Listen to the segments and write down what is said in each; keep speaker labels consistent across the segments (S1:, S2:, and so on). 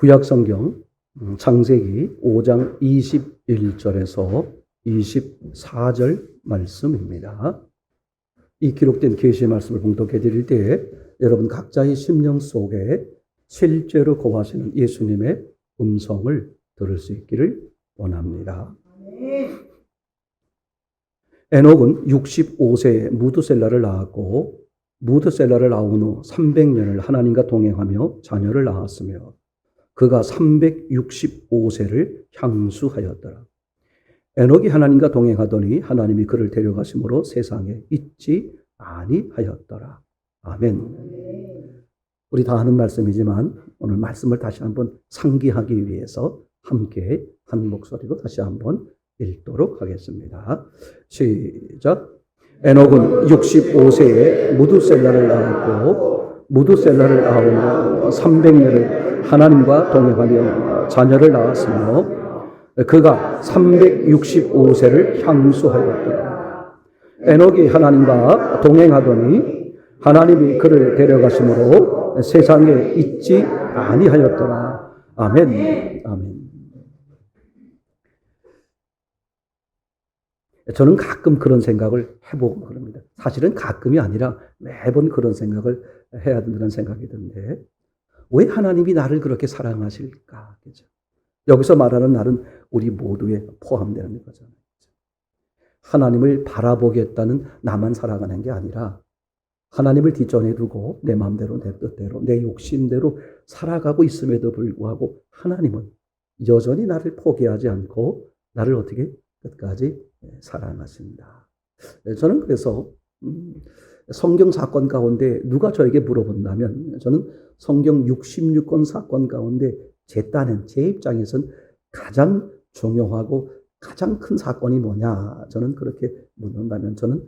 S1: 구약성경 창세기 5장 21절에서 24절 말씀입니다. 이 기록된 계시의 말씀을 봉독해 드릴 때에 여러분 각자의 심령 속에 실제로 거하시는 예수님의 음성을 들을 수 있기를 원합니다. 에녹은 65세에 무드셀라를 낳았고 무드셀라를 낳은 후 300년을 하나님과 동행하며 자녀를 낳았으며 그가 365세를 향수하였더라. 에녹이 하나님과 동행하더니 하나님이 그를 데려가심으로 세상에 있지 아니하였더라. 아멘. 우리 다 아는 말씀이지만 오늘 말씀을 다시 한번 상기하기 위해서 함께 한 목소리로 다시 한번 읽도록 하겠습니다. 시작. 에녹은 65세에 무드셀라를 낳았고 무드셀라를 낳은 300년을 하나님과 동행하며 자녀를 낳았으며 그가 365세를 향수하였더라. 에녹이 하나님과 동행하더니 하나님이 그를 데려가심으로 세상에 있지 아니하였더라. 아멘. 아멘. 저는 가끔 그런 생각을 해보고 그럽니다. 사실은 가끔이 아니라 매번 그런 생각을 해야 된다는 생각이 드는데 왜 하나님이 나를 그렇게 사랑하실까? 그죠? 여기서 말하는 나는 우리 모두에 포함되는 거잖아요. 하나님을 바라보겠다는 나만 사랑하는 게 아니라 하나님을 뒷전에 두고 내 마음대로 내 뜻대로 내 욕심대로 살아가고 있음에도 불구하고 하나님은 여전히 나를 포기하지 않고 나를 어떻게 끝까지 사랑하신다. 저는 그래서 성경 사건 가운데 누가 저에게 물어본다면 저는 성경 66권 사건 가운데 제 딴엔 제 입장에선 가장 중요하고 가장 큰 사건이 뭐냐 저는 그렇게 묻는다면 저는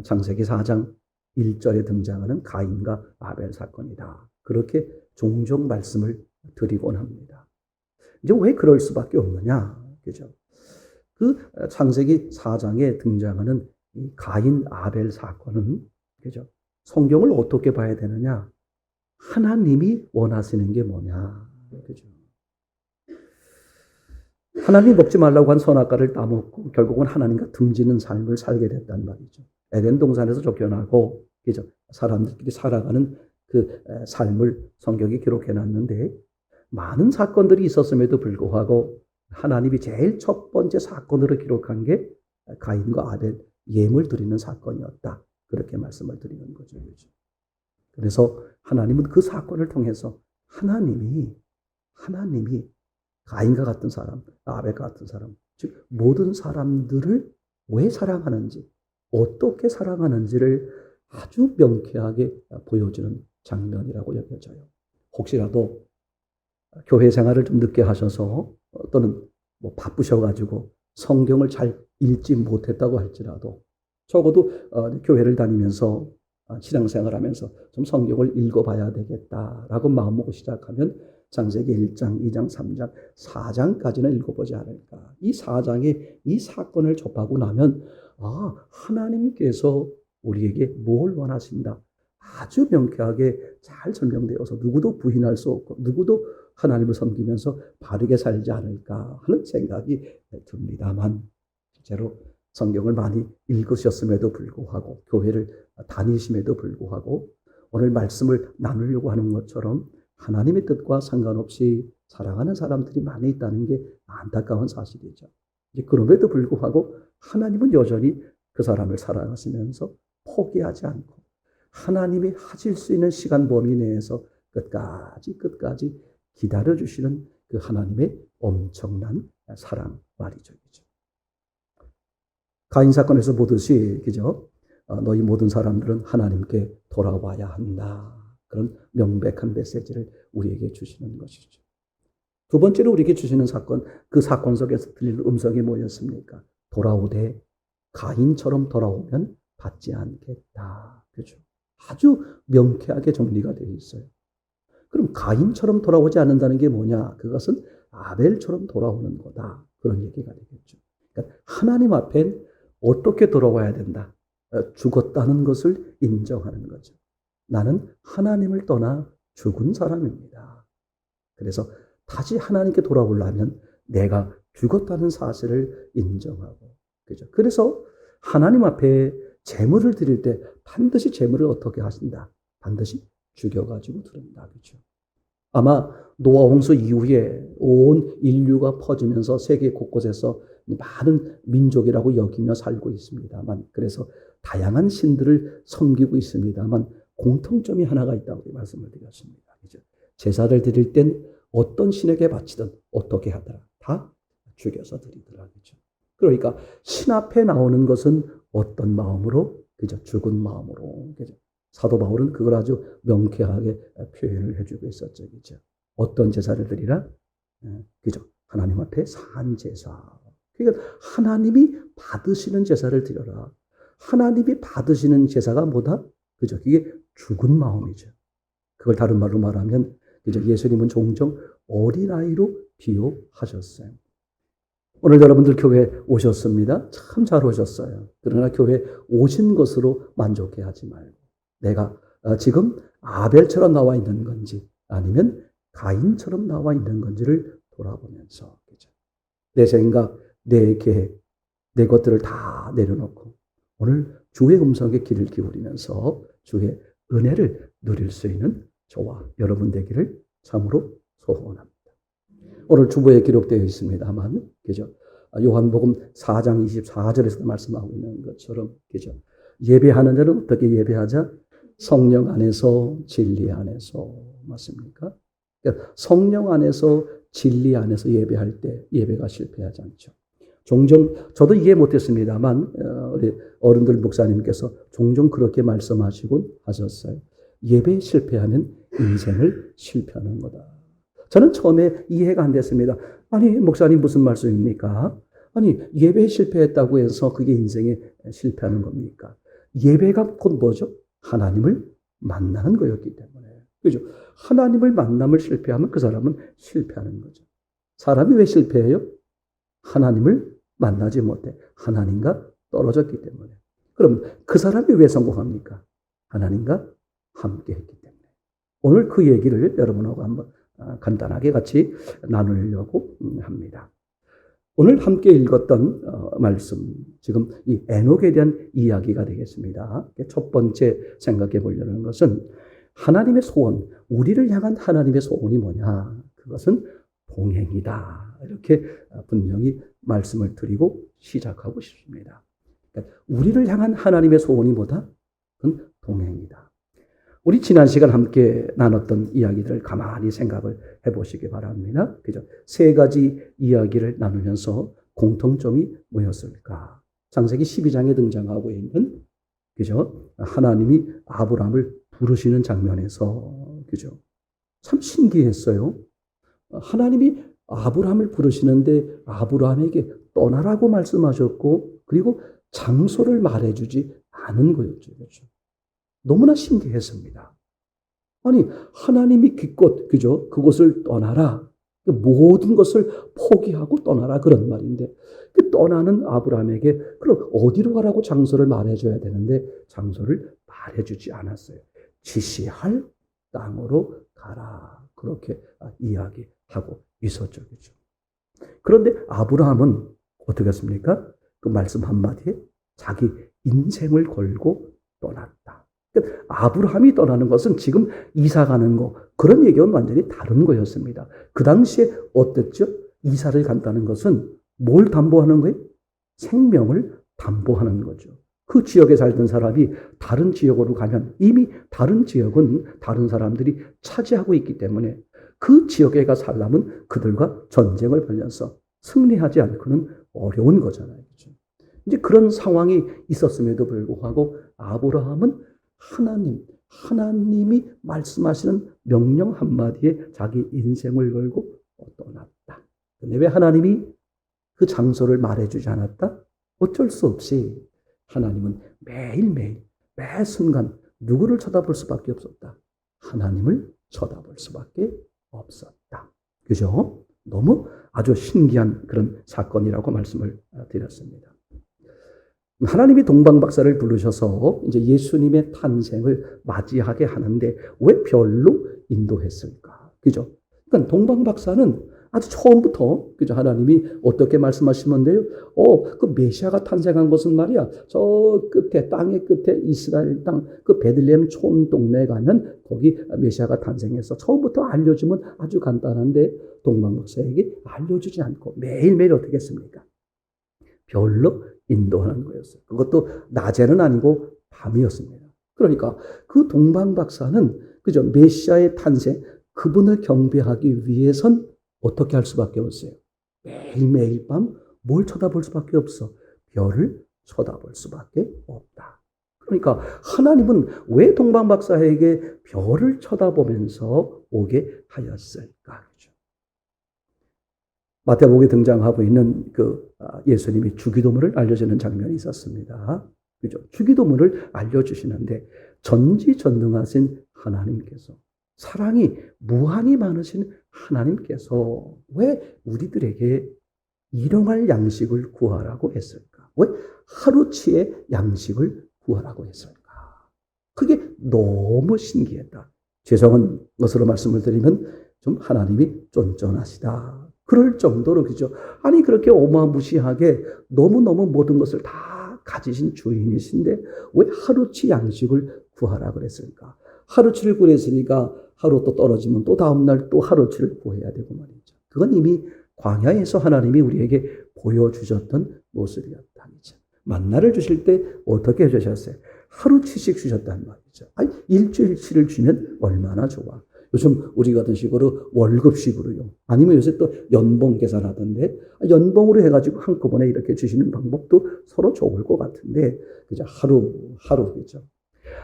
S1: 창세기 4장 1절에 등장하는 가인과 아벨 사건이다. 그렇게 종종 말씀을 드리곤 합니다. 이제 왜 그럴 수밖에 없느냐? 그죠? 그 창세기 4장에 등장하는 이 가인 아벨 사건은 그죠? 성경을 어떻게 봐야 되느냐? 하나님이 원하시는 게 뭐냐? 그죠? 하나님이 먹지 말라고 한 선악과를 따먹고 결국은 하나님과 등지는 삶을 살게 됐단 말이죠. 에덴 동산에서 쫓겨나고 그죠? 사람들끼리 살아가는 그 삶을 성경이 기록해 놨는데 많은 사건들이 있었음에도 불구하고 하나님이 제일 첫 번째 사건으로 기록한 게 가인과 아벨 예물 드리는 사건이었다. 그렇게 말씀을 드리는 거죠. 그래서 하나님은 그 사건을 통해서 하나님이 가인과 같은 사람, 아벨과 같은 사람, 즉 모든 사람들을 왜 사랑하는지, 어떻게 사랑하는지를 아주 명쾌하게 보여주는 장면이라고 여겨져요. 혹시라도 교회 생활을 좀 늦게 하셔서 또는 뭐 바쁘셔가지고 성경을 잘 읽지 못했다고 할지라도 적어도 교회를 다니면서 신앙생활하면서 좀 성경을 읽어봐야 되겠다라고 마음먹고 시작하면 창세기 1장, 2장, 3장, 4장까지는 읽어보지 않을까. 이 4장에 이 사건을 접하고 나면 하나님께서 우리에게 뭘 원하신다. 아주 명쾌하게 잘 설명되어서 누구도 부인할 수 없고 누구도 하나님을 섬기면서 바르게 살지 않을까 하는 생각이 듭니다만 실제로 성경을 많이 읽으셨음에도 불구하고 교회를 다니심에도 불구하고 오늘 말씀을 나누려고 하는 것처럼 하나님의 뜻과 상관없이 사랑하는 사람들이 많이 있다는 게 안타까운 사실이죠. 그럼에도 불구하고 하나님은 여전히 그 사람을 사랑하시면서 포기하지 않고 하나님이 하실 수 있는 시간 범위 내에서 끝까지 기다려주시는 그 하나님의 엄청난 사랑 말이죠. 가인 사건에서 보듯이 그죠? 너희 모든 사람들은 하나님께 돌아와야 한다. 그런 명백한 메시지를 우리에게 주시는 것이죠. 두 번째로 우리에게 주시는 사건, 그 사건 속에서 들리는 음성이 뭐였습니까? 돌아오되 가인처럼 돌아오면 받지 않겠다. 그죠? 아주 명쾌하게 정리가 되어 있어요. 그럼 가인처럼 돌아오지 않는다는 게 뭐냐? 그것은 아벨처럼 돌아오는 거다. 그런 얘기가 되겠죠. 그러니까 하나님 앞엔 어떻게 돌아와야 된다? 죽었다는 것을 인정하는 거죠. 나는 하나님을 떠나 죽은 사람입니다. 그래서 다시 하나님께 돌아오려면 내가 죽었다는 사실을 인정하고, 그죠? 그래서 하나님 앞에 제물을 드릴 때 반드시 제물을 어떻게 하신다? 반드시 죽여가지고 드린다, 그죠? 아마 노아 홍수 이후에 온 인류가 퍼지면서 세계 곳곳에서 많은 민족이라고 여기며 살고 있습니다만, 그래서 다양한 신들을 섬기고 있습니다만 공통점이 하나가 있다고 말씀을 드렸습니다. 그죠? 제사를 드릴 땐 어떤 신에게 바치든 어떻게 하더라? 다 죽여서 드리더라. 그죠? 그러니까 신 앞에 나오는 것은 어떤 마음으로? 그죠? 죽은 마음으로. 그죠? 사도 바울은 그걸 아주 명쾌하게 표현을 해주고 있었죠. 그죠? 어떤 제사를 드리라? 그죠? 하나님 앞에 산 제사. 그러니까 하나님이 받으시는 제사를 드려라. 하나님이 받으시는 제사가 뭐다? 그죠? 그게 죽은 마음이죠. 그걸 다른 말로 말하면, 그죠? 예수님은 종종 어린아이로 비유하셨어요. 오늘 여러분들 교회 오셨습니다. 참 잘 오셨어요. 그러나 교회 오신 것으로 만족해 하지 말고, 내가 지금 아벨처럼 나와 있는 건지 아니면 가인처럼 나와 있는 건지를 돌아보면서, 그죠? 내 생각, 내 계획, 내 것들을 다 내려놓고 오늘 주의 음성에 귀를 기울이면서 주의 은혜를 누릴 수 있는 저와 여러분 되기를 참으로 소원합니다. 오늘 주보에 기록되어 있습니다만, 그죠? 요한복음 4장 24절에서 말씀하고 있는 것처럼, 그죠? 예배하는 자는 어떻게 예배하자? 성령 안에서, 진리 안에서. 맞습니까? 그러니까 성령 안에서, 진리 안에서 예배할 때 예배가 실패하지 않죠. 종종 저도 이해 못했습니다만 우리 어른들 목사님께서 종종 그렇게 말씀하시곤 하셨어요. 예배에 실패하면 인생을 실패하는 거다. 저는 처음에 이해가 안 됐습니다. 아니, 목사님 무슨 말씀입니까? 아니, 예배에 실패했다고 해서 그게 인생에 실패하는 겁니까? 예배가 곧 뭐죠? 하나님을 만나는 거였기 때문에. 그죠? 하나님을 만남을 실패하면 그 사람은 실패하는 거죠. 사람이 왜 실패해요? 하나님을 만나지 못해. 하나님과 떨어졌기 때문에. 그럼 그 사람이 왜 성공합니까? 하나님과 함께 했기 때문에. 오늘 그 얘기를 여러분하고 한번 간단하게 같이 나누려고 합니다. 오늘 함께 읽었던 말씀, 지금 이 에녹에 대한 이야기가 되겠습니다. 첫 번째 생각해 보려는 것은 하나님의 소원, 우리를 향한 하나님의 소원이 뭐냐? 그것은 동행이다. 이렇게 분명히 말씀을 드리고 시작하고 싶습니다. 그러니까 우리를 향한 하나님의 소원이 뭐다? 그건 동행이다. 우리 지난 시간 함께 나눴던 이야기들을 가만히 생각을 해보시기 바랍니다. 그죠? 세 가지 이야기를 나누면서 공통점이 뭐였을까? 창세기 12장에 등장하고 있는, 그죠? 하나님이 아브라함을 부르시는 장면에서, 그죠? 참 신기했어요. 하나님이 아브라함을 부르시는데 아브라함에게 떠나라고 말씀하셨고, 그리고 장소를 말해주지 않은 거였죠. 그렇죠? 너무나 신기했습니다. 아니, 하나님이 기껏, 그죠? 그곳을 떠나라. 모든 것을 포기하고 떠나라. 그런 말인데, 그 떠나는 아브라함에게 그럼 어디로 가라고 장소를 말해줘야 되는데, 장소를 말해주지 않았어요. 지시할 땅으로 가라. 그렇게 이야기하고 있었죠. 그죠? 그런데 아브라함은 어떻게 했습니까? 그 말씀 한마디에 자기 인생을 걸고 떠났다. 그러니까 아브라함이 떠나는 것은 지금 이사 가는 거, 그런 얘기와는 완전히 다른 거였습니다. 그 당시에 어땠죠? 이사를 간다는 것은 뭘 담보하는 거예요? 생명을 담보하는 거죠. 그 지역에 살던 사람이 다른 지역으로 가면 이미 다른 지역은 다른 사람들이 차지하고 있기 때문에 그 지역에 가 살려면 그들과 전쟁을 벌여서 승리하지 않고는 어려운 거잖아요. 그렇죠? 이제 그런 상황이 있었음에도 불구하고 아브라함은 하나님이 말씀하시는 명령 한마디에 자기 인생을 걸고 떠났다. 근데 왜 하나님이 그 장소를 말해주지 않았다? 어쩔 수 없이 하나님은 매일매일, 매 순간 누구를 쳐다볼 수밖에 없었다. 하나님을 쳐다볼 수밖에 없었다. 그죠? 너무 아주 신기한 그런 사건이라고 말씀을 드렸습니다. 하나님이 동방박사를 부르셔서 이제 예수님의 탄생을 맞이하게 하는데 왜 별로 인도했을까? 그죠? 그러니까 동방박사는 아주 처음부터 그죠? 하나님이 어떻게 말씀하시는데요? 그 메시아가 탄생한 것은 말이야. 저 끝에 땅의 끝에 이스라엘 땅 그 베들레헴 촌 동네에 가면 거기 메시아가 탄생해서 처음부터 알려주면 아주 간단한데 동방박사에게 알려주지 않고 매일매일 어떻게 했습니까? 별로 인도하는 거였어요. 그것도 낮에는 아니고 밤이었습니다. 그러니까 그 동방박사는 그죠? 메시아의 탄생 그분을 경배하기 위해선 어떻게 할 수밖에 없어요? 매일매일 밤 뭘 쳐다볼 수밖에 없어? 별을 쳐다볼 수밖에 없다. 그러니까 하나님은 왜 동방박사에게 별을 쳐다보면서 오게 하였을까? 그렇죠? 마태복음에 등장하고 있는 예수님이 주기도문을 알려주는 장면이 있었습니다. 그죠? 주기도문을 알려주시는데 전지전능하신 하나님께서 사랑이 무한히 많으신 하나님께서 왜 우리들에게 일용할 양식을 구하라고 했을까? 왜 하루치의 양식을 구하라고 했을까? 그게 너무 신기했다. 죄송한 것으로 말씀을 드리면 좀 하나님이 쫀쫀하시다. 그럴 정도로 그죠? 아니 그렇게 어마무시하게 너무너무 모든 것을 다 가지신 주인이신데 왜 하루치 양식을 구하라 그랬을까? 하루치를 구했으니까 하루 또 떨어지면 또 다음날 또 하루치를 구해야 되고 말이죠. 그건 이미 광야에서 하나님이 우리에게 보여주셨던 모습이었다. 만나를 주실 때 어떻게 해주셨어요? 하루치씩 주셨단 말이죠. 아니, 일주일치를 주면 얼마나 좋아. 요즘 우리 같은 식으로 월급식으로요. 아니면 요새 또 연봉 계산하던데 연봉으로 해가지고 한꺼번에 이렇게 주시는 방법도 서로 좋을 것 같은데 그죠? 하루 그죠?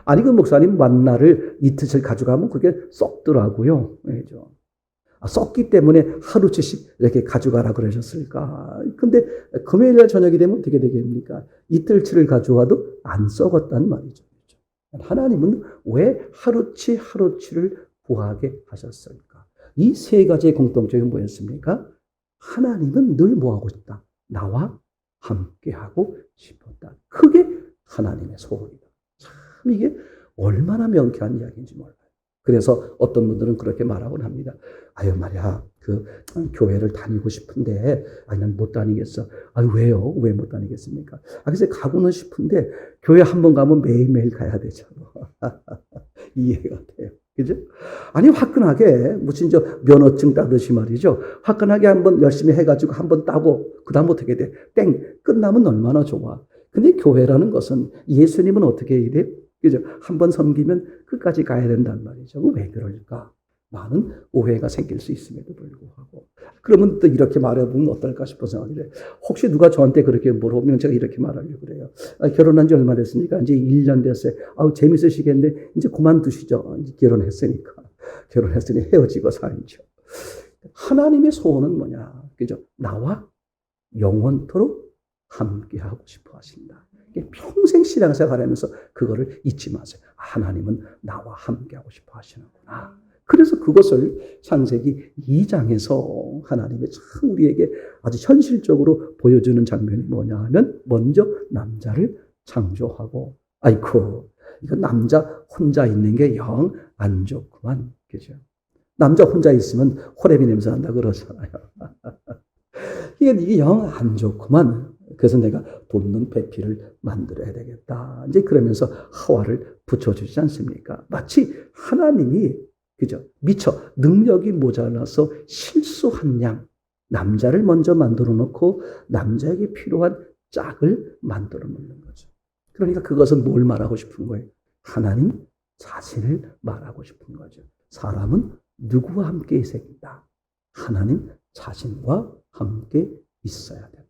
S1: 아니 그 목사님 만나를 이틀을 가져가면 그게 썩더라고요. 그죠? 썩기 때문에 하루치씩 이렇게 가져가라 그러셨을까? 근데 금요일날 저녁이 되면 어떻게 되겠습니까? 이틀치를 가져와도 안 썩었단 말이죠. 하나님은 왜 하루치를 구하게 하셨을까? 이 세 가지의 공통점이 뭐였습니까? 하나님은 늘 뭐하고 싶다? 나와 함께하고 싶었다. 그게 하나님의 소원이다. 참 이게 얼마나 명쾌한 이야기인지 몰라요. 그래서 어떤 분들은 그렇게 말하곤 합니다. 아유 말이야 교회를 다니고 싶은데 난 못 다니겠어. 아유 왜요? 왜 못 다니겠습니까? 그래서 가고는 싶은데 교회 한 번 가면 매일매일 가야 되잖아. 이해가 돼요. 그죠? 아니 화끈하게 무슨 면허증 따듯이 말이죠. 화끈하게 한번 열심히 해가지고 한번 따고 그 다음 어떻게 돼? 땡 끝나면 얼마나 좋아. 근데 교회라는 것은 예수님은 어떻게 이래? 그죠? 한번 섬기면 끝까지 가야 된단 말이죠. 왜 그럴까? 많은 오해가 생길 수 있음에도 불구하고. 그러면 또 이렇게 말해보면 어떨까 싶어 생각이 돼요. 혹시 누가 저한테 그렇게 물어보면 제가 이렇게 말하려고 그래요. 결혼한 지 얼마 됐습니까? 이제 1년 됐어요. 재밌으시겠는데 이제 그만두시죠. 이제 결혼했으니까. 결혼했으니 헤어지고 살죠. 하나님의 소원은 뭐냐? 그죠? 나와 영원토록 함께하고 싶어 하신다. 평생 신앙생활 하면서 그거를 잊지 마세요. 하나님은 나와 함께하고 싶어 하시는구나. 그래서 그것을 창세기 2장에서 하나님의 참 우리에게 아주 현실적으로 보여주는 장면이 뭐냐 하면 먼저 남자를 창조하고 아이고 이거 남자 혼자 있는 게 영 안 좋구만. 그죠? 남자 혼자 있으면 호레비 냄새 난다 그러잖아요. 이게 영 안 좋구만. 그래서 내가 돕는 배필을 만들어야 되겠다. 이제 그러면서 하와를 붙여주지 않습니까? 마치 하나님이 그죠? 미처 능력이 모자라서 실수한 양 남자를 먼저 만들어 놓고 남자에게 필요한 짝을 만들어 놓는 거죠. 그러니까 그것은 뭘 말하고 싶은 거예요? 하나님 자신을 말하고 싶은 거죠. 사람은 누구와 함께 있어야겠다? 하나님 자신과 함께 있어야 된다.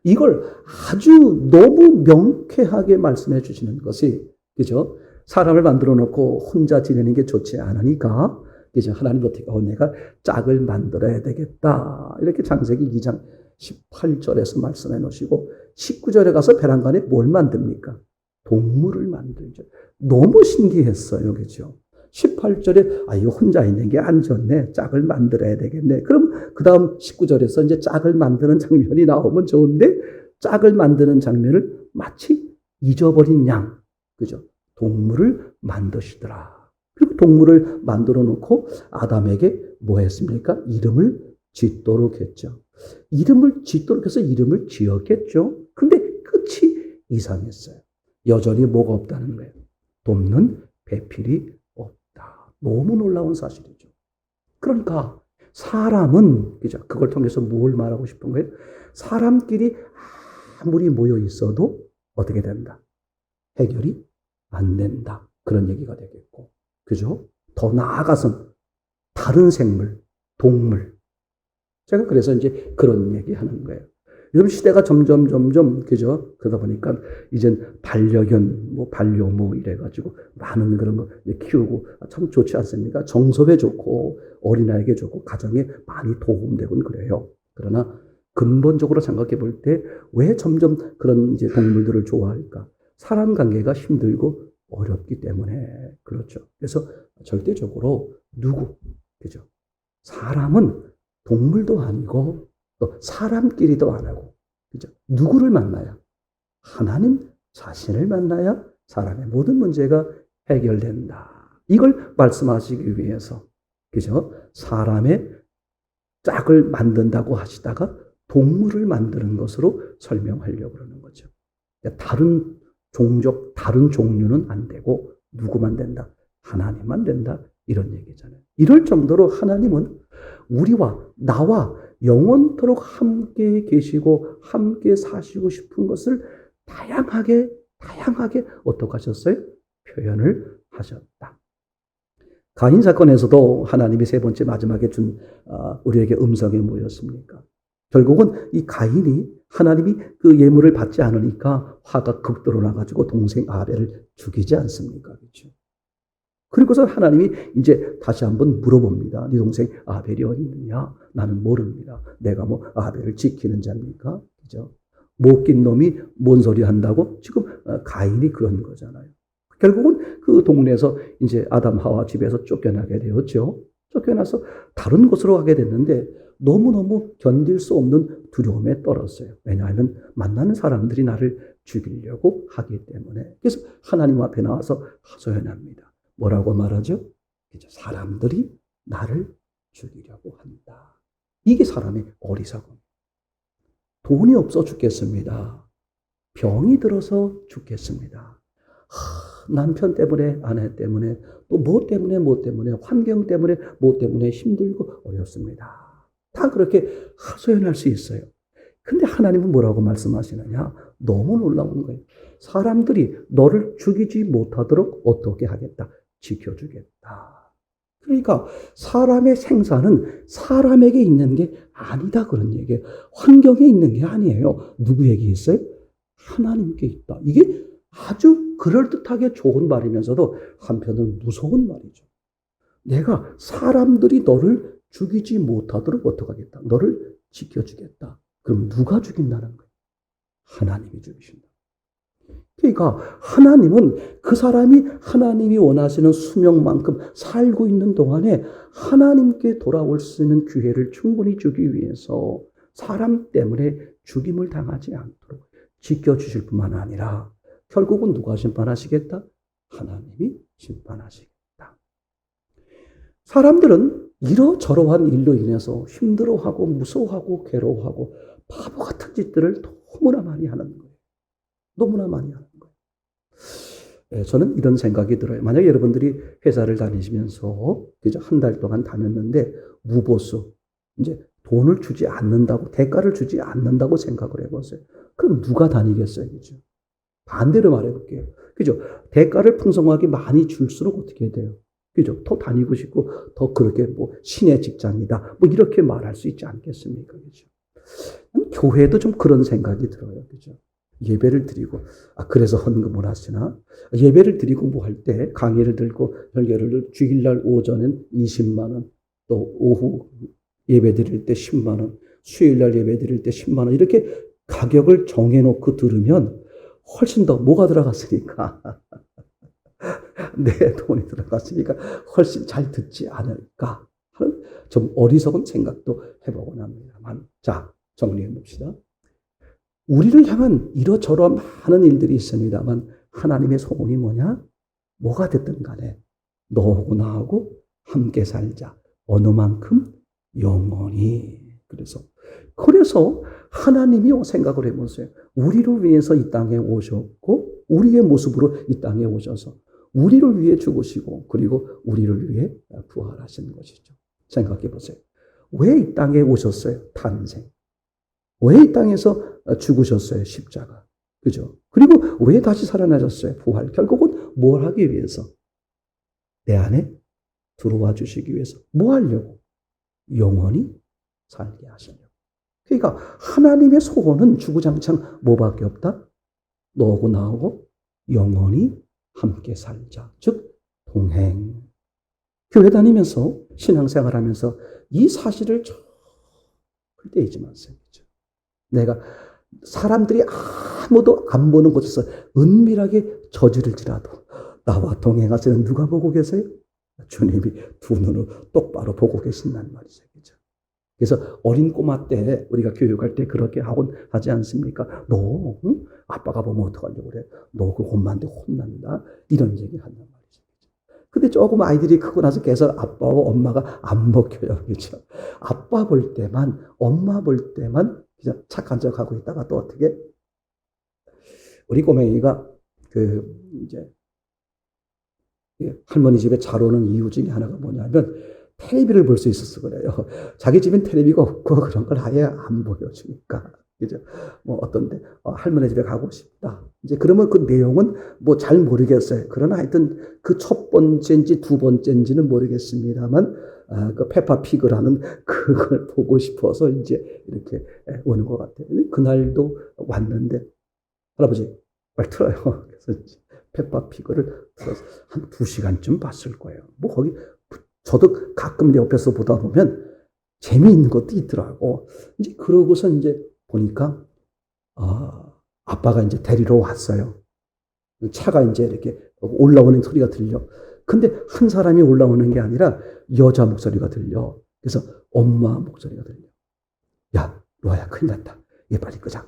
S1: 이걸 아주 너무 명쾌하게 말씀해 주시는 것이 그죠? 사람을 만들어 놓고 혼자 지내는 게 좋지 않으니까 그죠? 하나님 어떻게 내가 짝을 만들어야 되겠다. 이렇게 창세기 2장 18절에서 말씀해 놓으시고 19절에 가서 베란간에 뭘 만듭니까? 동물을 만들죠. 너무 신기했어요. 그죠? 18절에 이거 혼자 있는 게 안 좋네. 짝을 만들어야 되겠네. 그럼 그 다음 19절에서 이제 짝을 만드는 장면이 나오면 좋은데 짝을 만드는 장면을 마치 잊어버린 양, 그죠? 동물을 만드시더라. 그리고 동물을 만들어 놓고 아담에게 뭐 했습니까? 이름을 짓도록 했죠. 이름을 짓도록 해서 이름을 지었겠죠. 근데 끝이 이상했어요. 여전히 뭐가 없다는 거예요. 돕는 배필이 없다. 너무 놀라운 사실이죠. 그러니까 사람은, 그죠? 그걸 통해서 뭘 말하고 싶은 거예요? 사람끼리 아무리 모여 있어도 어떻게 된다? 해결이 안 된다. 그런 얘기가 되겠고. 그죠? 더 나아가서 다른 생물, 동물. 제가 그래서 이제 그런 얘기 하는 거예요. 요즘 시대가 점점, 그죠? 그러다 보니까 이젠 반려견, 반려모 이래가지고 많은 그런 거 키우고 참 좋지 않습니까? 정서에 좋고 어린아이에게 좋고 가정에 많이 도움되곤 그래요. 그러나 근본적으로 생각해 볼 때 왜 점점 그런 이제 동물들을 좋아할까? 사람 관계가 힘들고 어렵기 때문에 그렇죠. 그래서 절대적으로 그죠? 사람은 동물도 아니고 또 사람끼리도 안 하고, 그죠? 누구를 만나야? 하나님 자신을 만나야 사람의 모든 문제가 해결된다. 이걸 말씀하시기 위해서, 그죠? 사람의 짝을 만든다고 하시다가 동물을 만드는 것으로 설명하려고 그러는 거죠. 다른 종족, 다른 종류는 안 되고 누구만 된다? 하나님만 된다. 이런 얘기잖아요. 이럴 정도로 하나님은 나와 영원토록 함께 계시고 함께 사시고 싶은 것을 다양하게 어떻게 하셨어요? 표현을 하셨다. 가인 사건에서도 하나님이 세 번째 마지막에 준 우리에게 음성이 뭐였습니까? 결국은 이 가인이 하나님이 그 예물을 받지 않으니까 화가 극도로 나가지고 동생 아벨을 죽이지 않습니까? 그렇죠? 그리고서 하나님이 이제 다시 한번 물어봅니다. 네 동생 아벨이 어디 있느냐? 나는 모릅니다. 내가 아벨을 지키는 자입니까? 그죠? 못 낀 놈이 뭔 소리 한다고? 지금 가인이 그런 거잖아요. 결국은 그 동네에서 이제 아담 하와 집에서 쫓겨나게 되었죠. 쫓겨나서 다른 곳으로 가게 됐는데 너무너무 견딜 수 없는 두려움에 떨었어요. 왜냐하면 만나는 사람들이 나를 죽이려고 하기 때문에. 그래서 하나님 앞에 나와서 하소연합니다. 뭐라고 말하죠? 사람들이 나를 죽이려고 한다. 이게 사람의 어리석음. 돈이 없어 죽겠습니다. 병이 들어서 죽겠습니다. 남편 때문에, 아내 때문에, 또 뭐 때문에, 환경 때문에, 뭐 때문에 힘들고 어렵습니다. 다 그렇게 하소연할 수 있어요. 근데 하나님은 뭐라고 말씀하시느냐? 너무 놀라운 거예요. 사람들이 너를 죽이지 못하도록 어떻게 하겠다? 지켜주겠다. 그러니까 사람의 생사는 사람에게 있는 게 아니다 그런 얘기예요. 환경에 있는 게 아니에요. 누구에게 있어요? 하나님께 있다. 이게 아주 그럴듯하게 좋은 말이면서도 한편으로는 무서운 말이죠. 내가 사람들이 너를 죽이지 못하도록 어떻게 하겠다? 너를 지켜주겠다. 그럼 누가 죽인다는 거예요? 하나님이 죽이신다. 그러니까 하나님은 그 사람이 하나님이 원하시는 수명만큼 살고 있는 동안에 하나님께 돌아올 수 있는 기회를 충분히 주기 위해서 사람 때문에 죽임을 당하지 않도록 지켜주실 뿐만 아니라 결국은 누가 심판하시겠다? 하나님이 심판하시겠다. 사람들은 이러저러한 일로 인해서 힘들어하고 무서워하고 괴로워하고 바보 같은 짓들을 너무나 많이 하는 거예요. 너무나 많이 하는 거예요. 저는 이런 생각이 들어요. 만약에 여러분들이 회사를 다니시면서 한 달 동안 다녔는데 무보수, 이제 돈을 주지 않는다고, 대가를 주지 않는다고 생각을 해보세요. 그럼 누가 다니겠어요? 그죠? 반대로 말해볼게요. 그죠? 대가를 풍성하게 많이 줄수록 어떻게 돼요? 그죠? 더 다니고 싶고, 더 그렇게 신의 직장이다. 이렇게 말할 수 있지 않겠습니까? 그죠? 교회도 좀 그런 생각이 들어요. 그죠? 예배를 드리고, 그래서 헌금을 하시나? 예배를 드리고 할 때, 강의를 들고, 설교를 주일날 오전엔 20만원, 또 오후 예배 드릴 때 10만원, 수요일날 예배 드릴 때 10만원, 이렇게 가격을 정해놓고 들으면 훨씬 더 뭐가 들어갔으니까. 내 돈이 들어갔으니까 훨씬 잘 듣지 않을까 하는 좀 어리석은 생각도 해보곤 합니다만. 자, 정리해 봅시다. 우리를 향한 이러저러한 많은 일들이 있습니다만 하나님의 소원이 뭐냐? 뭐가 됐든 간에 너하고 나하고 함께 살자. 어느 만큼? 영원히. 그래서 하나님이 생각을 해보세요. 우리를 위해서 이 땅에 오셨고 우리의 모습으로 이 땅에 오셔서 우리를 위해 죽으시고 그리고 우리를 위해 부활하신 것이죠. 생각해 보세요. 왜 이 땅에 오셨어요? 탄생. 왜 이 땅에서 죽으셨어요? 십자가. 그죠? 그리고 왜 다시 살아나셨어요? 부활. 결국은 뭘 하기 위해서? 내 안에 들어와 주시기 위해서. 뭐 하려고? 영원히 살게 하시려고. 그러니까 하나님의 소원은 주구장창 뭐밖에 없다? 너하고 나하고 영원히 함께 살자. 즉 동행. 교회 다니면서 신앙생활하면서 이 사실을 절대 잊지 마세요. 내가 사람들이 아무도 안 보는 곳에서 은밀하게 저지를지라도 나와 동행하시는 누가 보고 계세요? 주님이 두 눈으로 똑바로 보고 계신단 말이죠. 그래서 어린 꼬마 때 우리가 교육할 때 그렇게 하지 않습니까? 너 아빠가 보면 어떡하려고 그래? 너 그 혼만데 혼난다? 이런 얘기 한단 말이죠. 근데 조금 아이들이 크고 나서 계속 아빠와 엄마가 안 먹혀요. 그렇죠? 아빠 볼 때만, 엄마 볼 때만 그냥 착한 척 하고 있다가 또 어떻게? 우리 꼬맹이가 이제 할머니 집에 잘 오는 이유 중에 하나가 뭐냐면 텔레비를 볼 수 있어서 그래요. 자기 집엔 텔레비가 없고 그런 걸 아예 안 보여주니까. 그죠? 뭐 어떤데, 할머니 집에 가고 싶다. 이제 그러면 그 내용은 뭐 잘 모르겠어요. 그러나 하여튼 그 첫 번째인지 두 번째인지는 모르겠습니다만, 그 페파피그라는 그걸 보고 싶어서 이제 이렇게 오는 것 같아요. 그날도 왔는데, 할아버지, 빨리 틀어요. 그래서 페파피그를 틀어서 한 2시간쯤 봤을 거예요. 뭐 거기, 저도 가끔 옆에서 보다 보면 재미있는 것도 있더라고. 이제 그러고서 이제 보니까, 아빠가 이제 데리러 왔어요. 차가 이제 이렇게 올라오는 소리가 들려. 근데 한 사람이 올라오는 게 아니라 여자 목소리가 들려. 그래서 엄마 목소리가 들려. 야, 로아야, 큰일 났다. 얘 빨리 끄자.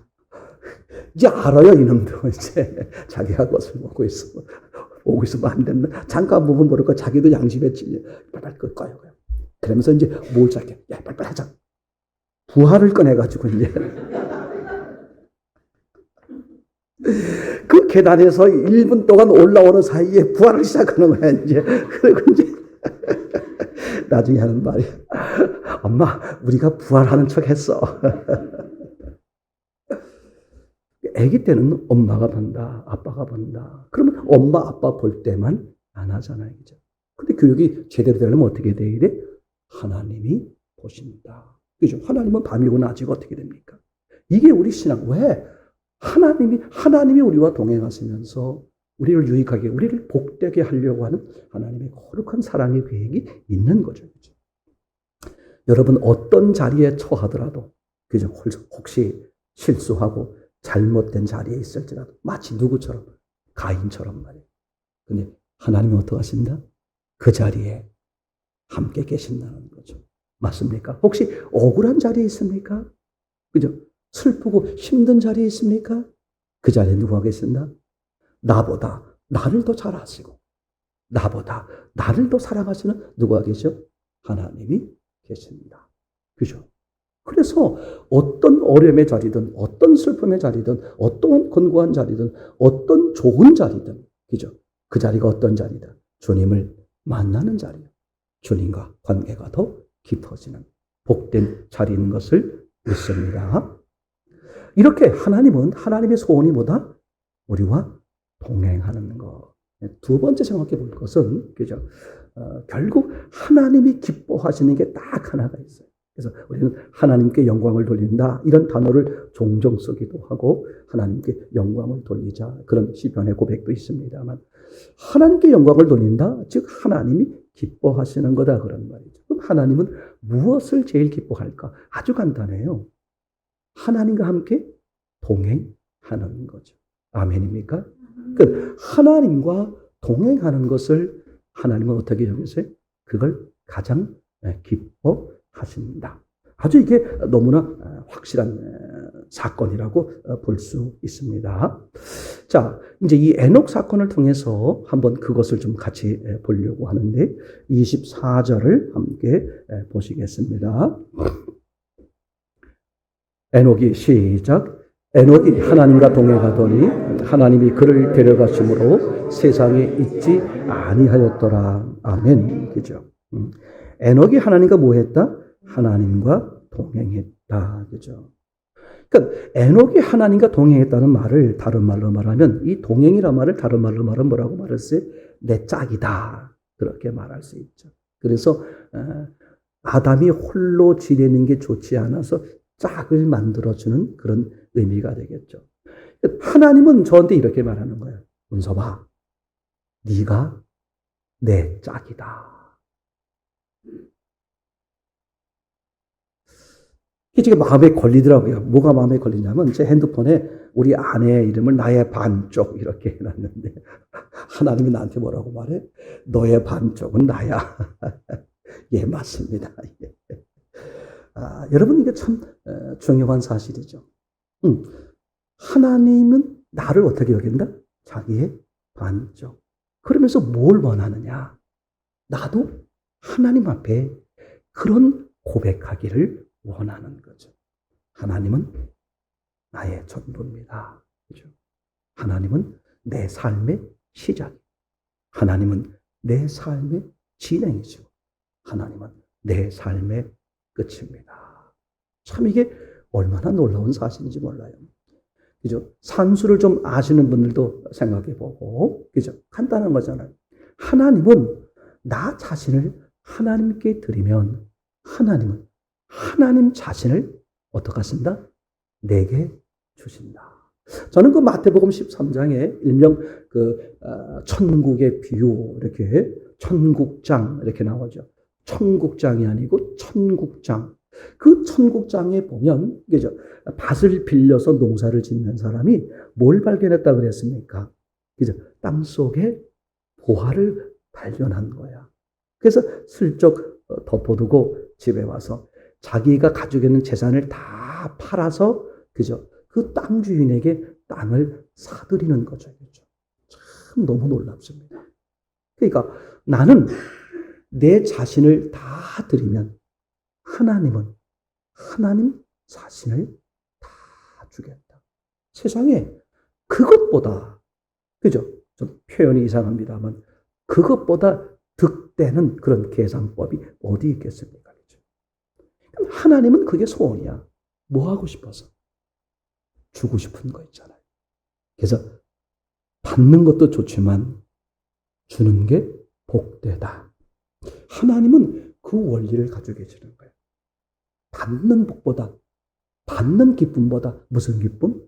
S1: 이제 알아요, 이놈도. 이제 자기가 것을 보고 있어. 오고 있으면 안 된다. 잠깐 보면 모를까 자기도 양심에 찔려. 빨리 끌까요? 그러면서 이제 뭘 시작해. 야, 빨리 하자. 부활을 꺼내가지고 이제. 그 계단에서 1분 동안 올라오는 사이에 부활을 시작하는 거야, 이제. 그리고 이제. 나중에 하는 말이야. 엄마, 우리가 부활하는 척 했어. 아기 때는 엄마가 본다, 아빠가 본다. 그러면 엄마, 아빠 볼 때만 안 하잖아요. 그죠? 근데 교육이 제대로 되려면 어떻게 돼야 돼? 하나님이 보신다. 그죠? 하나님은 밤이고 낮이고 어떻게 됩니까? 이게 우리 신앙. 왜? 하나님이 우리와 동행하시면서 우리를 유익하게, 우리를 복되게 하려고 하는 하나님의 거룩한 사랑의 계획이 있는 거죠. 그죠? 여러분, 어떤 자리에 처하더라도, 그죠? 혹시 실수하고 잘못된 자리에 있을지라도 마치 누구처럼? 가인처럼 말이에요. 근데 하나님은 어떻게 하신다? 그 자리에 함께 계신다는 거죠. 맞습니까? 혹시 억울한 자리에 있습니까? 그죠? 슬프고 힘든 자리에 있습니까? 그 자리에 누가 계신다? 나보다 나를 더 잘 아시고 나보다 나를 더 사랑하시는 누가 계셔? 하나님이 계십니다. 그죠? 그래서 어떤 어려움의 자리든 어떤 슬픔의 자리든 어떤 권고한 자리든 어떤 좋은 자리든 그죠? 그 자리가 어떤 자리든 주님을 만나는 자리예요. 주님과 관계가 더 깊어지는 복된 자리인 것을 믿습니다. 이렇게 하나님은 하나님의 소원이 뭐다? 우리와 동행하는 것. 두 번째 생각해 볼 것은 그죠? 결국 하나님이 기뻐하시는 게 딱 하나가 있어요. 그래서 우리는 하나님께 영광을 돌린다 이런 단어를 종종 쓰기도 하고 하나님께 영광을 돌리자 그런 시편의 고백도 있습니다만 하나님께 영광을 돌린다 즉 하나님이 기뻐하시는 거다 그런 말이죠. 그럼 하나님은 무엇을 제일 기뻐할까? 아주 간단해요. 하나님과 함께 동행하는 거죠. 아멘입니까? 그러니까 하나님과 동행하는 것을 하나님은 어떻게 여기세요? 그걸 가장 기뻐하신다. 아주 이게 너무나 확실한 사건이라고 볼 수 있습니다. 자, 이제 이 에녹 사건을 통해서 한번 그것을 좀 같이 보려고 하는데 24절을 함께 보시겠습니다. 에녹이 시작. 에녹이 하나님과 동행하더니 하나님이 그를 데려가심으로 세상에 있지 아니하였더라. 아멘. 그죠? 에녹이 하나님과 뭐 했다? 하나님과 동행했다. 그죠? 그러니까 에녹이 하나님과 동행했다는 말을 다른 말로 말하면 이 동행이란 말을 다른 말로 말하면 뭐라고 말했어요? 내 짝이다. 그렇게 말할 수 있죠. 그래서 아담이 홀로 지내는 게 좋지 않아서 짝을 만들어주는 그런 의미가 되겠죠. 하나님은 저한테 이렇게 말하는 거예요. 문서봐, 네가 내 짝이다. 이게 지금 마음에 걸리더라고요. 뭐가 마음에 걸리냐면 제 핸드폰에 우리 아내의 이름을 나의 반쪽 이렇게 해놨는데 하나님이 나한테 뭐라고 말해? 너의 반쪽은 나야. 예, 맞습니다. 예. 여러분 이게 참 중요한 사실이죠. 하나님은 나를 어떻게 여긴다? 자기의 반쪽. 그러면서 뭘 원하느냐? 나도 하나님 앞에 그런 고백하기를 원하는 거죠. 하나님은 나의 전부입니다. 그죠? 하나님은 내 삶의 시작. 하나님은 내 삶의 진행이죠. 하나님은 내 삶의 끝입니다. 참 이게 얼마나 놀라운 사실인지 몰라요. 그죠? 산수를 좀 아시는 분들도 생각해 보고, 그죠? 간단한 거잖아요. 하나님은 나 자신을 하나님께 드리면 하나님은 하나님 자신을 어떻게 하신다? 내게 주신다. 저는 그 마태복음 13장에 일명 천국의 비유 이렇게 천국장 이렇게 나오죠. 천국장이 아니고 천국장. 그 천국장에 보면 그죠? 밭을 빌려서 농사를 짓는 사람이 뭘 발견했다 그랬습니까? 그죠? 땅 속에 보화를 발견한 거야. 그래서 슬쩍 덮어두고 집에 와서 자기가 가지고 있는 재산을 다 팔아서 그죠? 그 땅 주인에게 땅을 사들이는 거죠. 그죠? 참 너무 놀랍습니다. 그러니까 나는 내 자신을 다 드리면 하나님은 하나님 자신을 다 주겠다. 세상에 그것보다 그죠? 좀 표현이 이상합니다만 그것보다 득되는 그런 계산법이 어디 있겠습니까? 그죠? 하나님은 그게 소원이야. 뭐 하고 싶어서? 주고 싶은 거 있잖아요. 그래서 받는 것도 좋지만 주는 게 복되다. 하나님은 그 원리를 가지고 계시는 거예요. 받는 복보다, 받는 기쁨보다 무슨 기쁨?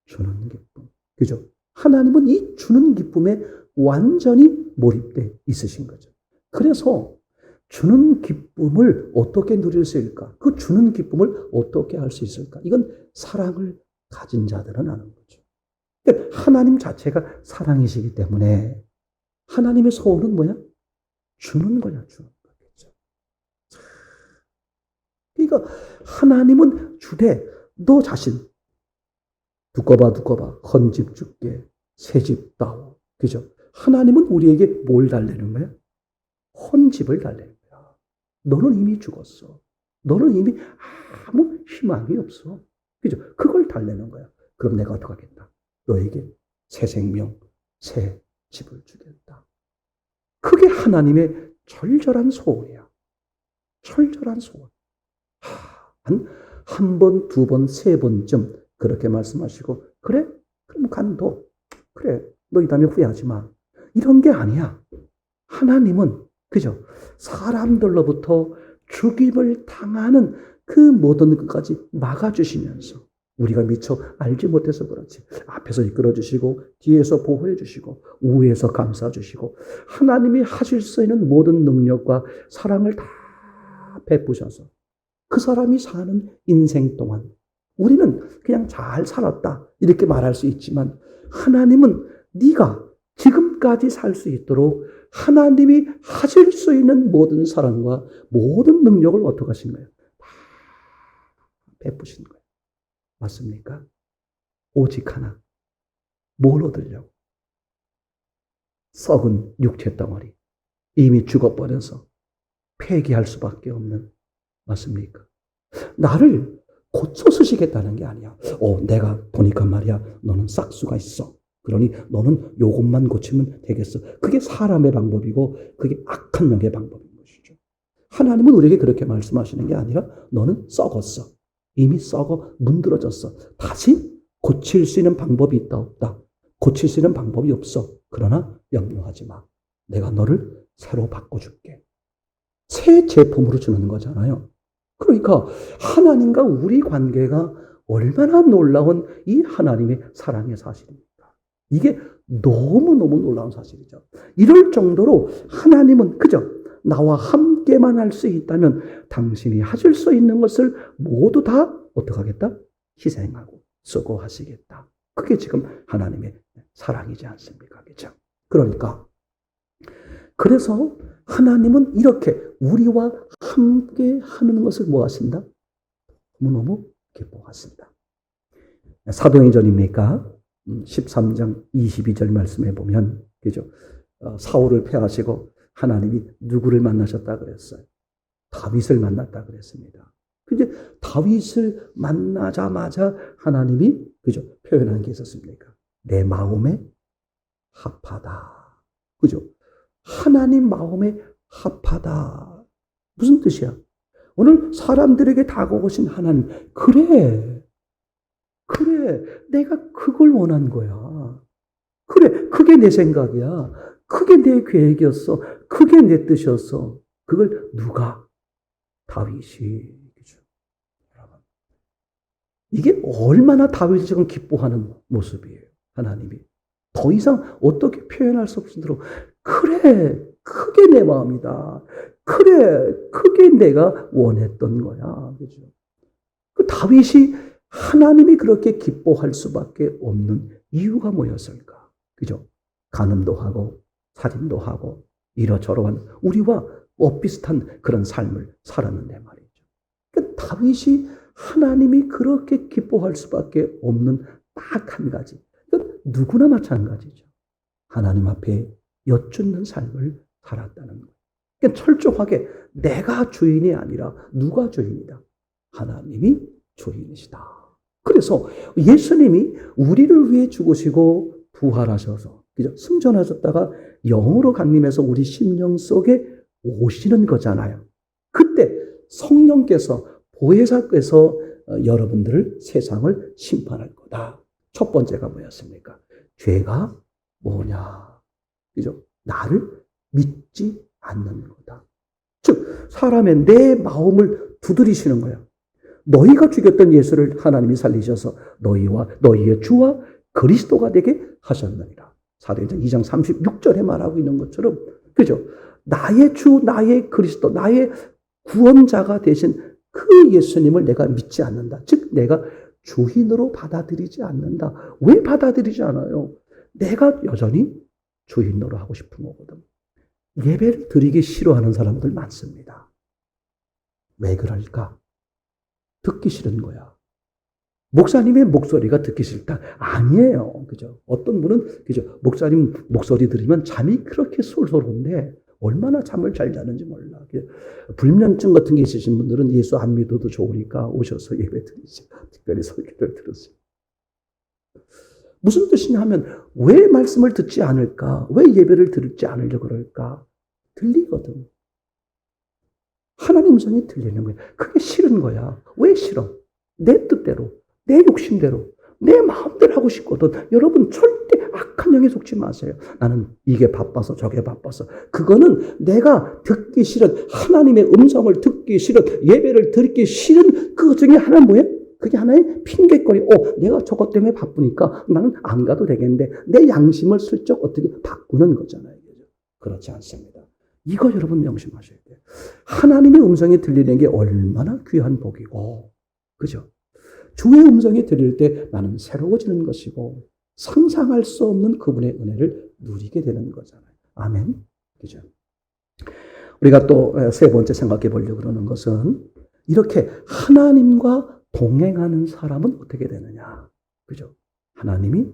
S1: 주는 기쁨. 그죠? 하나님은 이 주는 기쁨에 완전히 몰입돼 있으신 거죠. 그래서 주는 기쁨을 어떻게 누릴 수 있을까? 그 주는 기쁨을 어떻게 할 수 있을까? 이건 사랑을 가진 자들은 아는 거죠. 그러니까 하나님 자체가 사랑이시기 때문에 하나님의 소원은 뭐야? 주는 거야, 주는 거겠죠. 그러니까 하나님은 주되 너 자신 두꺼 봐 헌집 줄게 새집 따오. 그죠? 하나님은 우리에게 뭘 달래는 거야? 헌집을 달래는 거야. 너는 이미 죽었어. 너는 이미 아무 희망이 없어. 그죠? 그걸 달래는 거야. 그럼 내가 어떻게 하겠다? 너에게 새 생명, 새 집을 주겠다. 그게 하나님의 절절한 소원이야. 절절한 소원. 한 번, 두 번, 세 번쯤 그렇게 말씀하시고 그래? 그럼 간도. 그래. 너 이 다음에 후회하지 마. 이런 게 아니야. 하나님은 그죠? 사람들로부터 죽임을 당하는 그 모든 것까지 막아주시면서 우리가 미처 알지 못해서 그렇지. 앞에서 이끌어주시고 뒤에서 보호해주시고 우에서 감싸주시고 하나님이 하실 수 있는 모든 능력과 사랑을 다 베푸셔서 그 사람이 사는 인생 동안 우리는 그냥 잘 살았다 이렇게 말할 수 있지만 하나님은 네가 지금까지 살 수 있도록 하나님이 하실 수 있는 모든 사랑과 모든 능력을 어떻게 하신 거예요? 다 베푸신 거예요. 맞습니까? 오직 하나. 뭘 얻으려고? 썩은 육체 덩어리. 이미 죽어버려서 폐기할 수밖에 없는, 맞습니까? 나를 고쳐 쓰시겠다는 게 아니야. 내가 보니까 말이야, 너는 싹수가 있어. 그러니 너는 요것만 고치면 되겠어. 그게 사람의 방법이고 그게 악한 영의 방법인 것이죠. 하나님은 우리에게 그렇게 말씀하시는 게 아니라 너는 썩었어. 이미 썩어 문드러졌어. 다시 고칠 수 있는 방법이 있다 없다. 고칠 수 있는 방법이 없어. 그러나 염려하지 마. 내가 너를 새로 바꿔줄게. 새 제품으로 주는 거잖아요. 그러니까 하나님과 우리 관계가 얼마나 놀라운 이 하나님의 사랑의 사실입니까? 이게 너무너무 놀라운 사실이죠. 이럴 정도로 하나님은 그저 나와 함께만 할 수 있다면 당신이 하실 수 있는 것을 모두 다 어떻게 하겠다? 희생하고 수고하시겠다. 그게 지금 하나님의 사랑이지 않습니까? 그렇죠? 그러니까 그래서 하나님은 이렇게 우리와 함께 하는 것을 뭐 하신다? 너무너무 기뻐하신다. 사도행전입니까? 13장 22절 말씀에 보면, 그죠? 사울을 패하시고 하나님이 누구를 만나셨다 그랬어요? 다윗을 만났다 그랬습니다. 근데 다윗을 만나자마자 하나님이, 그죠? 표현한 게 있었습니까? 내 마음에 합하다. 그죠? 하나님 마음에 합하다. 무슨 뜻이야? 오늘 사람들에게 다가오신 하나님, 그래, 내가 그걸 원한 거야. 그래, 그게 내 생각이야. 그게 내 계획이었어. 그게 내 뜻이었어. 그걸 누가? 다윗이. 그죠? 이게 얼마나 다윗이 지금 기뻐하는 모습이에요. 하나님이. 더 이상 어떻게 표현할 수 없을 정도로, 그래, 그게 내 마음이다. 그래, 그게 내가 원했던 거야. 그죠? 그 다윗이 하나님이 그렇게 기뻐할 수밖에 없는 이유가 뭐였을까? 그죠? 간음도 하고, 살인도 하고, 이러저러한 우리와 비슷한 그런 삶을 살았는데 말이죠. 그 다윗이 하나님이 그렇게 기뻐할 수밖에 없는 딱 한 가지. 누구나 마찬가지죠. 하나님 앞에 여쭙는 삶을 살았다는 거예요. 그러니까 철저하게 내가 주인이 아니라 누가 주인이다? 하나님이 주인이시다. 그래서 예수님이 우리를 위해 죽으시고 부활하셔서, 그죠? 승천하셨다가 영으로 강림해서 우리 심령 속에 오시는 거잖아요. 그때 성령께서, 보혜사께서 여러분들을, 세상을 심판할 거다. 첫 번째가 뭐였습니까? 죄가 뭐냐? 그죠? 나를 믿지 않는 거다. 즉, 사람의 내 마음을 두드리시는 거야. 너희가 죽였던 예수를 하나님이 살리셔서 너희와 너희의 주와 그리스도가 되게 하셨느니라. 사도행전 2장 36절에 말하고 있는 것처럼, 그죠? 나의 주, 나의 그리스도, 나의 구원자가 되신 그 예수님을 내가 믿지 않는다. 즉, 내가 주인으로 받아들이지 않는다. 왜 받아들이지 않아요? 내가 여전히 주인으로 하고 싶은 거거든. 예배를 드리기 싫어하는 사람들 많습니다. 왜 그럴까? 듣기 싫은 거야. 목사님의 목소리가 듣기 싫다? 아니에요. 그죠? 어떤 분은, 그죠? 목사님 목소리 들으면 잠이 그렇게 솔솔 온데 얼마나 잠을 잘 자는지 몰라. 불면증 같은 게 있으신 분들은 예수 안 믿어도 좋으니까 오셔서 예배 드리세요. 특별히 설교를 들으세요. 무슨 뜻이냐 하면, 왜 말씀을 듣지 않을까? 왜 예배를 듣지 않으려고 그럴까? 들리거든. 하나님 음성이 들리는 거야. 그게 싫은 거야. 왜 싫어? 내 뜻대로, 내 욕심대로, 내 마음대로 하고 싶거든. 여러분 절대 악한 영에 속지 마세요. 나는 이게 바빠서 저게 바빠서. 그거는 내가 듣기 싫은, 하나님의 음성을 듣기 싫은, 예배를 듣기 싫은 그 중에 하나 뭐예요? 그게 하나의 핑계거리. 내가 저것 때문에 바쁘니까 나는 안 가도 되겠는데, 내 양심을 슬쩍 어떻게 바꾸는 거잖아요. 그렇지 않습니다. 이거 여러분 명심하셔야 돼요. 하나님의 음성이 들리는 게 얼마나 귀한 복이고, 그죠? 주의 음성이 들릴 때 나는 새로워지는 것이고, 상상할 수 없는 그분의 은혜를 누리게 되는 거잖아요. 아멘. 그죠? 우리가 또 세 번째 생각해 보려고 그러는 것은, 이렇게 하나님과 동행하는 사람은 어떻게 되느냐. 그죠? 하나님이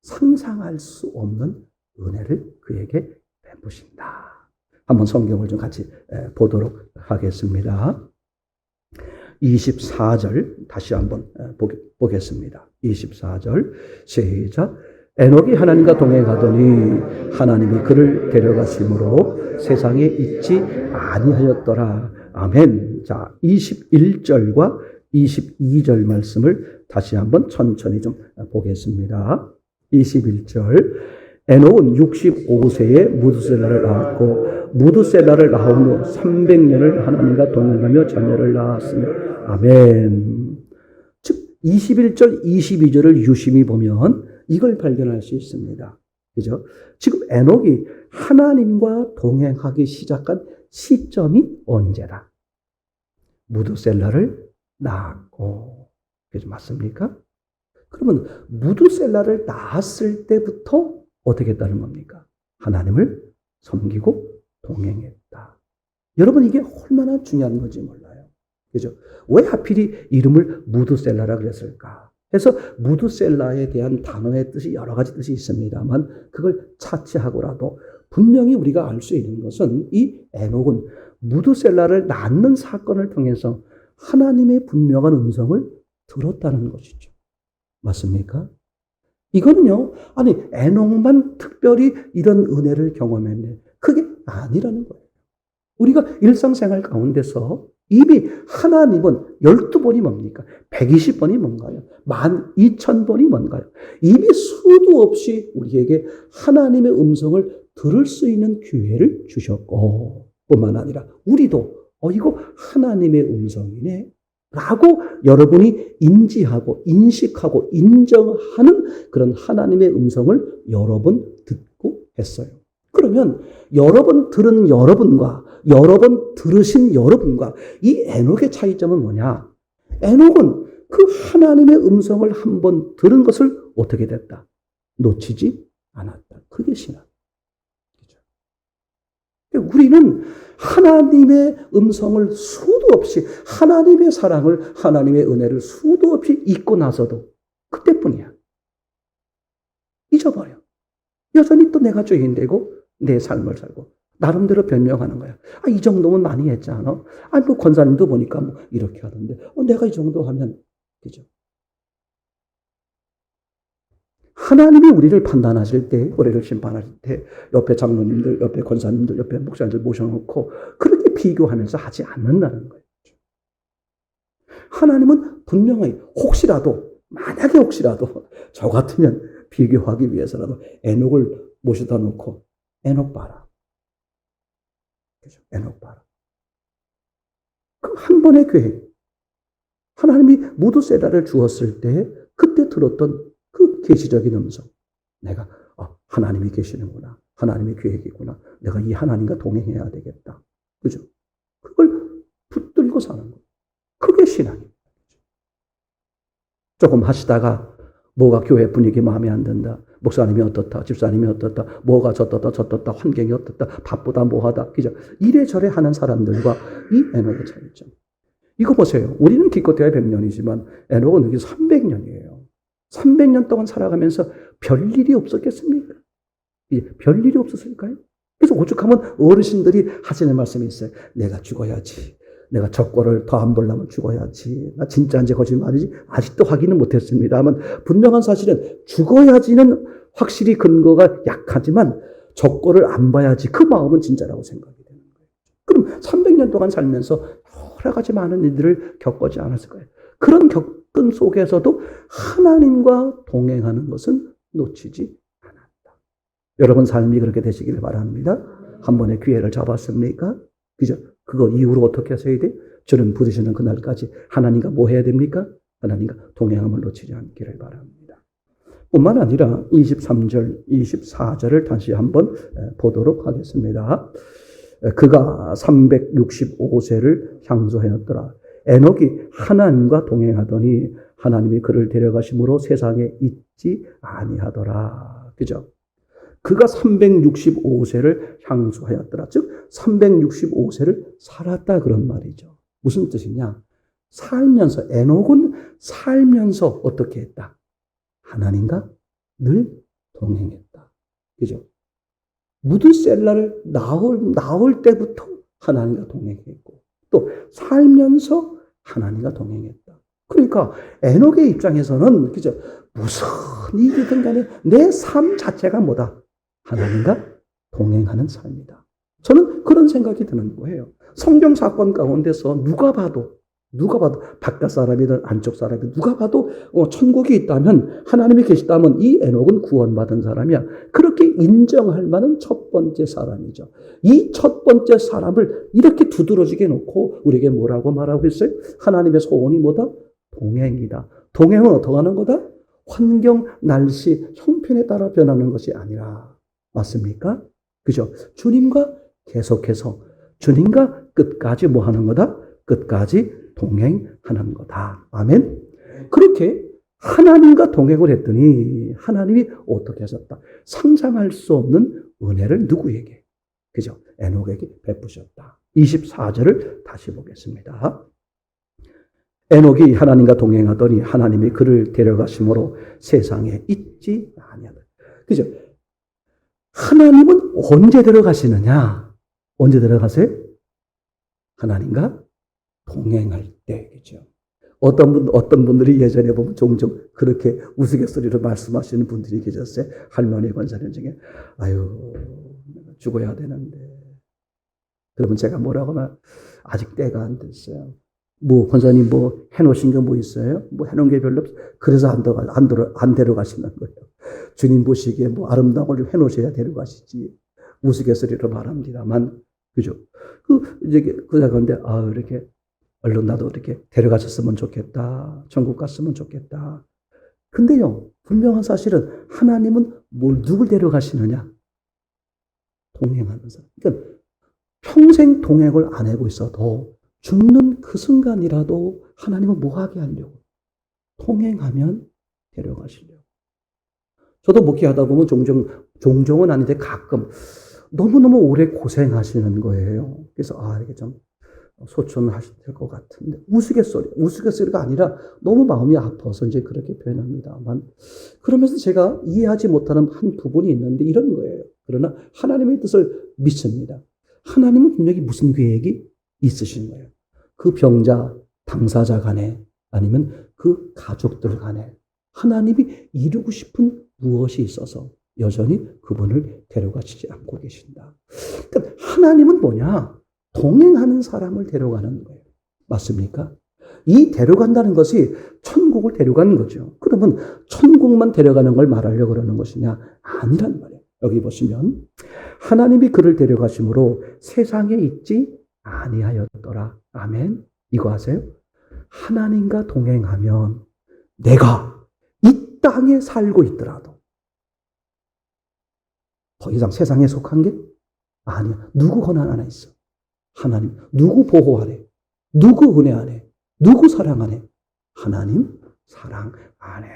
S1: 상상할 수 없는 은혜를 그에게 베푸신다. 한번 성경을 좀 같이 보도록 하겠습니다. 24절 다시 한번 보겠습니다. 24절 시작. 에녹이 하나님과 동행하더니 하나님이 그를 데려가심으로 세상에 있지 아니하였더라. 아멘. 자, 21절과 22절 말씀을 다시 한번 천천히 좀 보겠습니다. 21절. 에녹은 65세에 무드셀라를 낳았고 무드셀라를 낳은 후 300년을 하나님과 동행하며 자녀를 낳았으며 아멘. 즉 21절 22절을 유심히 보면 이걸 발견할 수 있습니다. 그죠? 지금 에녹이 하나님과 동행하기 시작한 시점이 언제다? 무드셀라를 낳았고. 그죠? 맞습니까? 그러면 무드셀라를 낳았을 때부터 어떻게 했다는 겁니까? 하나님을 섬기고 동행했다. 여러분 이게 얼마나 중요한 건지 몰라요. 그죠? 왜 하필이 이름을 무드셀라라 그랬을까? 그래서 무드셀라에 대한 단어의 뜻이 여러 가지 뜻이 있습니다만 그걸 차치하고라도 분명히 우리가 알 수 있는 것은 이 에녹은 무드셀라를 낳는 사건을 통해서 하나님의 분명한 음성을 들었다는 것이죠. 맞습니까? 이거는요, 아니, 에녹만 특별히 이런 은혜를 경험했네. 그게 아니라는 거예요. 우리가 일상생활 가운데서 이미 하나님은 12번이 뭡니까? 120번이 뭔가요? 12,000번이 뭔가요? 이미 수도 없이 우리에게 하나님의 음성을 들을 수 있는 기회를 주셨고, 뿐만 아니라 우리도, 이거 하나님의 음성이네. 라고 여러분이 인지하고 인식하고 인정하는 그런 하나님의 음성을 여러 번 듣고 했어요. 그러면 여러 번 들은 여러분과 여러 번 들으신 여러분과 이 에녹의 차이점은 뭐냐? 에녹은 그 하나님의 음성을 한번 들은 것을 어떻게 됐다? 놓치지 않았다. 그게 신앙. 우리는 하나님의 음성을 수도 없이 하나님의 사랑을 하나님의 은혜를 수도 없이 잊고 나서도 그때뿐이야. 잊어버려. 여전히 또 내가 죄인되고 내 삶을 살고 나름대로 변명하는 거야. 이 정도면 많이 했지 않아? 뭐 권사님도 보니까 뭐 이렇게 하던데 내가 이 정도 하면 그죠? 하나님이 우리를 판단하실 때, 우리를 심판하실 때 옆에 장로님들, 옆에 권사님들, 옆에 목사님들 모셔놓고 그렇게 비교하면서 하지 않는다는 거예요. 하나님은 분명히 만약에 혹시라도 저 같으면 비교하기 위해서라도 에녹을 모셔다 놓고 에녹 봐라. 그죠? 에녹 봐라. 그 한 번의 계획. 하나님이 무드셀라를 주었을 때 그때 들었던 그 계시적인 음성. 내가 하나님이 계시는구나. 하나님의 계획이구나. 내가 이 하나님과 동행해야 되겠다. 그죠? 그걸 붙들고 사는 거예요. 그게 신앙입니다. 조금 하시다가 뭐가 교회 분위기 마음에 안 든다. 목사님이 어떻다. 집사님이 어떻다. 뭐가 저떻다. 환경이 어떻다. 바쁘다. 뭐하다. 그죠? 이래저래 하는 사람들과 이 에녹의 차이점. 이거 보세요. 우리는 기껏해야 100년이지만 에녹은 여기 300년이에요. 300년 동안 살아가면서 별일이 없었겠습니까? 별일이 없었을까요? 그래서 오죽하면 어르신들이 하시는 말씀이 있어요. 내가 죽어야지. 내가 적고를 더 안 보려면 죽어야지. 나 진짜인지 거짓말인지 아직도 확인은 못했습니다만 분명한 사실은 죽어야지는 확실히 근거가 약하지만 적고를 안 봐야지 그 마음은 진짜라고 생각이 되는 거예요. 그럼 300년 동안 살면서 여러 가지 많은 일들을 겪지 않았을까요? 그런 겪은 속에서도 하나님과 동행하는 것은 놓치지 않았다. 여러분 삶이 그렇게 되시길 바랍니다. 한 번의 기회를 잡았습니까? 그죠? 그거 이후로 어떻게 하셔야 돼? 저는 부르시는 그날까지 하나님과 뭐 해야 됩니까? 하나님과 동행함을 놓치지 않기를 바랍니다. 뿐만 아니라 23절, 24절을 다시 한번 보도록 하겠습니다. 그가 365세를 향수하였더라. 에녹이 하나님과 동행하더니 하나님이 그를 데려가심으로 세상에 있지 아니하더라. 그죠? 그가 365세를 향수하였더라. 즉 365세를 살았다 그런 말이죠. 무슨 뜻이냐? 에녹은 살면서 어떻게 했다? 하나님과 늘 동행했다. 그죠? 무드셀라를 낳을 때부터 하나님과 동행했고, 또 살면서 하나님과 동행했다. 그러니까 에녹의 입장에서는 그죠? 무슨 일이든 간에 내 삶 자체가 뭐다? 하나님과 동행하는 삶이다. 저는 그런 생각이 드는 거예요. 성경 사건 가운데서 누가 봐도 바깥 사람이든 안쪽 사람이든 누가 봐도 천국이 있다면, 하나님이 계시다면 이 에녹은 구원받은 사람이야. 그렇게 인정할 만한 첫 번째 사람이죠. 이 첫 번째 사람을 이렇게 두드러지게 놓고 우리에게 뭐라고 말하고 있어요? 하나님의 소원이 뭐다? 동행이다. 동행은 어떻게 하는 거다? 환경, 날씨, 형편에 따라 변하는 것이 아니라. 맞습니까? 그죠? 주님과 계속해서, 주님과 끝까지 뭐 하는 거다? 끝까지 동행하는 거다. 아멘? 그렇게 하나님과 동행을 했더니 하나님이 어떻게 하셨다? 상상할 수 없는 은혜를 누구에게? 그죠? 에녹에게 베푸셨다. 24절을 다시 보겠습니다. 에녹이 하나님과 동행하더니 하나님이 그를 데려가심으로 세상에 있지 아니하다. 그죠? 하나님은 언제 데려가시느냐? 언제 데려가세요? 하나님과 동행할 때, 그죠? 어떤 분들이 예전에 보면 종종 그렇게 우스갯소리로 말씀하시는 분들이 계셨어요. 할머니 권사님 중에, 아유, 죽어야 되는데. 그러면 제가 뭐라고 하면, 아직 때가 안 됐어요. 뭐, 권사님 뭐 해놓으신 거 뭐 있어요? 뭐 해놓은 게 별로 없어요. 그래서 안 데려가시는 거예요. 주님 보시기에 뭐 아름다운 걸 좀 해놓으셔야 데려가시지. 우스갯소리로 말합니다만, 그죠? 그런데, 이렇게, 얼른 나도 이렇게 데려가셨으면 좋겠다. 천국 갔으면 좋겠다. 근데요, 분명한 사실은 하나님은 누굴 데려가시느냐? 동행하는 사람. 그러니까 평생 동행을 안 하고 있어도 죽는 그 순간이라도 하나님은 뭐 하게 하려고? 동행하면 데려가시려고. 저도 목회하다 보면 종종은 아닌데 가끔 너무너무 오래 고생하시는 거예요. 그래서, 이렇게 좀 소천하셔야 될 것 같은데. 우스갯소리가 아니라 너무 마음이 아파서 이제 그렇게 표현합니다만. 그러면서 제가 이해하지 못하는 한 부분이 있는데 이런 거예요. 그러나 하나님의 뜻을 믿습니다. 하나님은 분명히 무슨 계획이 있으신 거예요. 그 병자, 당사자 간에 아니면 그 가족들 간에 하나님이 이루고 싶은 무엇이 있어서 여전히 그분을 데려가시지 않고 계신다. 그러니까 하나님은 뭐냐? 동행하는 사람을 데려가는 거예요. 맞습니까? 이 데려간다는 것이 천국을 데려가는 거죠. 그러면 천국만 데려가는 걸 말하려고 그러는 것이냐? 아니란 말이에요. 여기 보시면 하나님이 그를 데려가심으로 세상에 있지 아니하였더라. 아멘. 이거 아세요? 하나님과 동행하면 내가 이 땅에 살고 있더라도 더 이상 세상에 속한 게 아니야. 누구 권한 하나 있어? 하나님. 누구 보호 아래? 누구 은혜 아래? 누구 사랑 아래? 하나님 사랑 안에.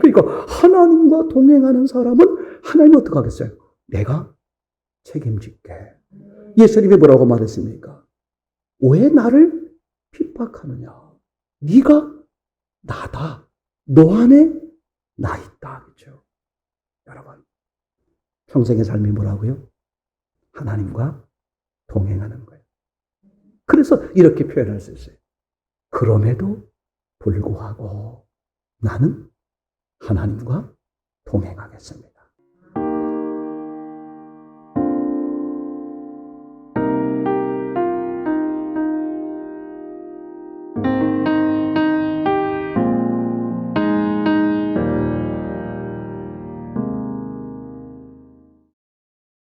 S1: 그러니까 하나님과 동행하는 사람은 하나님이 어떻게 하겠어요? 내가 책임질게. 예수님이 뭐라고 말했습니까? 왜 나를 핍박하느냐? 네가 나다. 너 안에 나 있다. 그렇죠? 여러분, 평생의 삶이 뭐라고요? 하나님과 동행하는 거예요. 그래서 이렇게 표현할 수 있어요. 그럼에도 불구하고 나는 하나님과 동행하겠습니다.